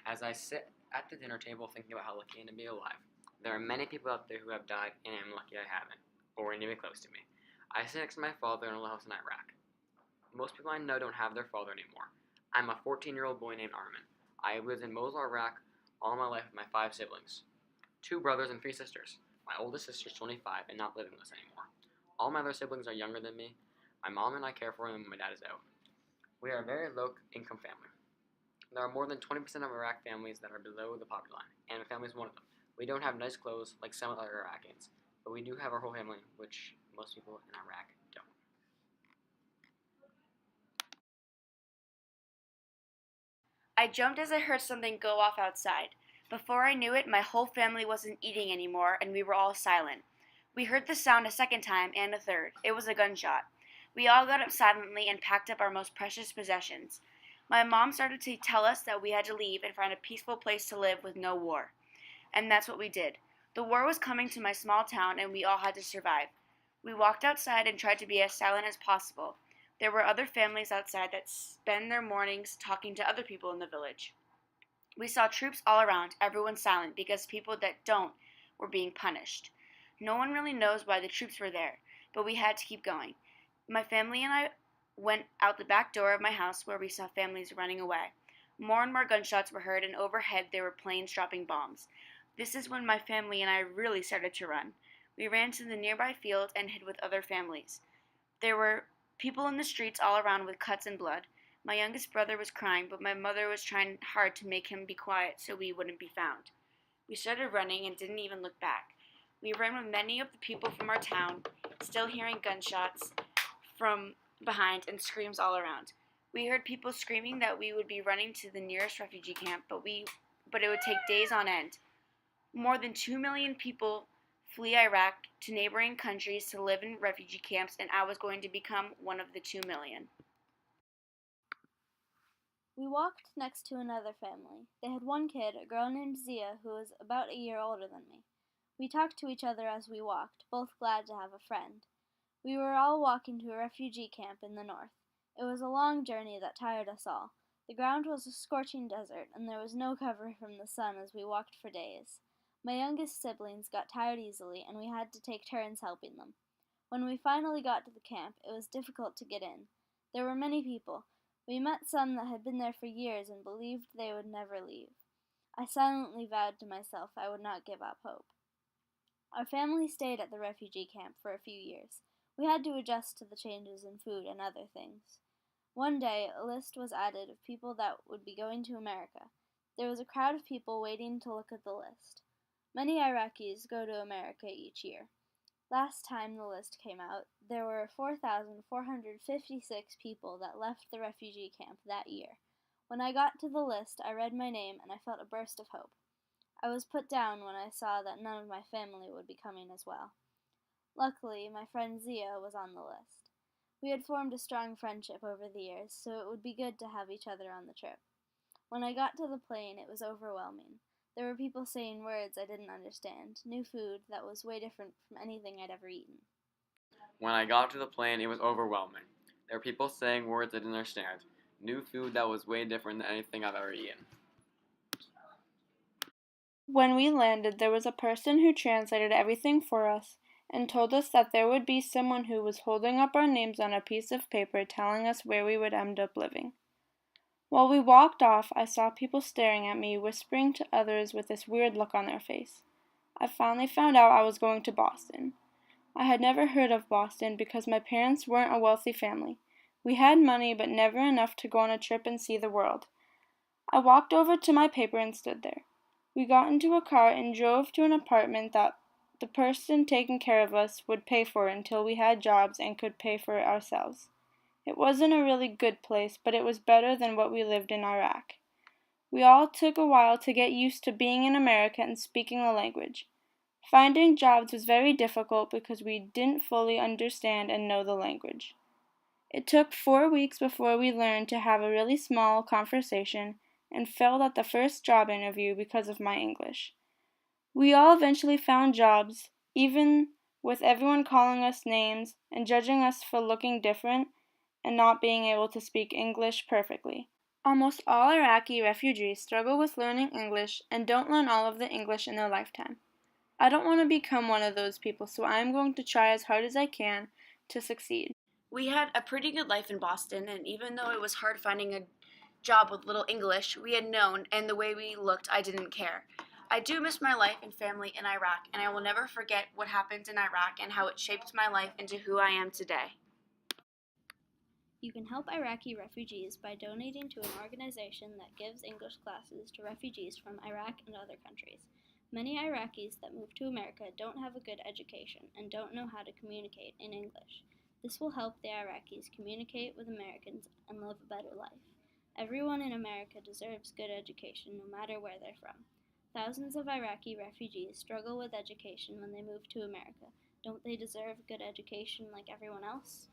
As I sit at the dinner table thinking about how lucky I am to be alive, there are many people out there who have died, and I'm lucky I haven't, or anywhere close to me. I sit next to my father in a little house in Iraq. Most people I know don't have their father anymore. I'm a 14-year-old boy named Armin. I lived in Mosul, Iraq all my life with my 5 siblings, 2 brothers and 3 sisters. My oldest sister is 25 and not living with us anymore. All my other siblings are younger than me. My mom and I care for them when my dad is out. We are a very low-income family. There are more than 20% of Iraq families that are below the poverty line, and my family is one of them. We don't have nice clothes like some other Iraqis, but we do have our whole family, which most people in Iraq don't. I jumped as I heard something go off outside. Before I knew it, my whole family wasn't eating anymore, and we were all silent. We heard the sound a second time and a third. It was a gunshot. We all got up silently and packed up our most precious possessions. My mom started to tell us that we had to leave and find a peaceful place to live with no war. And that's what we did. The war was coming to my small town, and we all had to survive. We walked outside and tried to be as silent as possible. There were other families outside that spend their mornings talking to other people in the village. We saw troops all around, everyone silent, because people that don't were being punished. No one really knows why the troops were there, but we had to keep going. My family and I went out the back door of my house where we saw families running away. More and more gunshots were heard, and overhead there were planes dropping bombs. This is when my family and I really started to run. We ran to the nearby field and hid with other families. There were people in the streets all around with cuts and blood. My youngest brother was crying, but my mother was trying hard to make him be quiet so we wouldn't be found. We started running and didn't even look back. We ran with many of the people from our town, still hearing gunshots from behind and screams all around. We heard people screaming that we would be running to the nearest refugee camp, but it would take days on end. More than 2 million people flee Iraq to neighboring countries to live in refugee camps, and I was going to become one of the 2 million. We walked next to another family. They had one kid, a girl named Zia, who was about a year older than me. We talked to each other as we walked, both glad to have a friend. We were all walking to a refugee camp in the north. It was a long journey that tired us all. The ground was a scorching desert, and there was no cover from the sun as we walked for days. My youngest siblings got tired easily, and we had to take turns helping them. When we finally got to the camp, it was difficult to get in. There were many people. We met some that had been there for years and believed they would never leave. I silently vowed to myself I would not give up hope. Our family stayed at the refugee camp for a few years. We had to adjust to the changes in food and other things. One day, a list was added of people that would be going to America. There was a crowd of people waiting to look at the list. Many Iraqis go to America each year. Last time the list came out, there were 4,456 people that left the refugee camp that year. When I got to the list, I read my name and I felt a burst of hope. I was put down when I saw that none of my family would be coming as well. Luckily, my friend Zia was on the list. We had formed a strong friendship over the years, so it would be good to have each other on the trip. When I got to the plane, it was overwhelming. There were people saying words I didn't understand, new food that was way different from anything I'd ever eaten. When I got to the plane, it was overwhelming. There were people saying words I didn't understand, new food that was way different than anything I've ever eaten. When we landed, there was a person who translated everything for us and told us that there would be someone who was holding up our names on a piece of paper telling us where we would end up living. While we walked off, I saw people staring at me, whispering to others with this weird look on their face. I finally found out I was going to Boston. I had never heard of Boston because my parents weren't a wealthy family. We had money, but never enough to go on a trip and see the world. I walked over to my paper and stood there. We got into a car and drove to an apartment that the person taking care of us would pay for until we had jobs and could pay for it ourselves. It wasn't a really good place, but it was better than what we lived in Iraq. We all took a while to get used to being in America and speaking the language. Finding jobs was very difficult because we didn't fully understand and know the language. It took 4 weeks before we learned to have a really small conversation and failed at the first job interview because of my English. We all eventually found jobs, even with everyone calling us names and judging us for looking different and not being able to speak English perfectly. Almost all Iraqi refugees struggle with learning English and don't learn all of the English in their lifetime. I don't want to become one of those people, so I am going to try as hard as I can to succeed. We had a pretty good life in Boston, and even though it was hard finding a job with little English, we had known, and the way we looked, I didn't care. I do miss my life and family in Iraq, and I will never forget what happened in Iraq and how it shaped my life into who I am today. You can help Iraqi refugees by donating to an organization that gives English classes to refugees from Iraq and other countries. Many Iraqis that move to America don't have a good education and don't know how to communicate in English. This will help the Iraqis communicate with Americans and live a better life. Everyone in America deserves good education no matter where they're from. Thousands of Iraqi refugees struggle with education when they move to America. Don't they deserve good education like everyone else?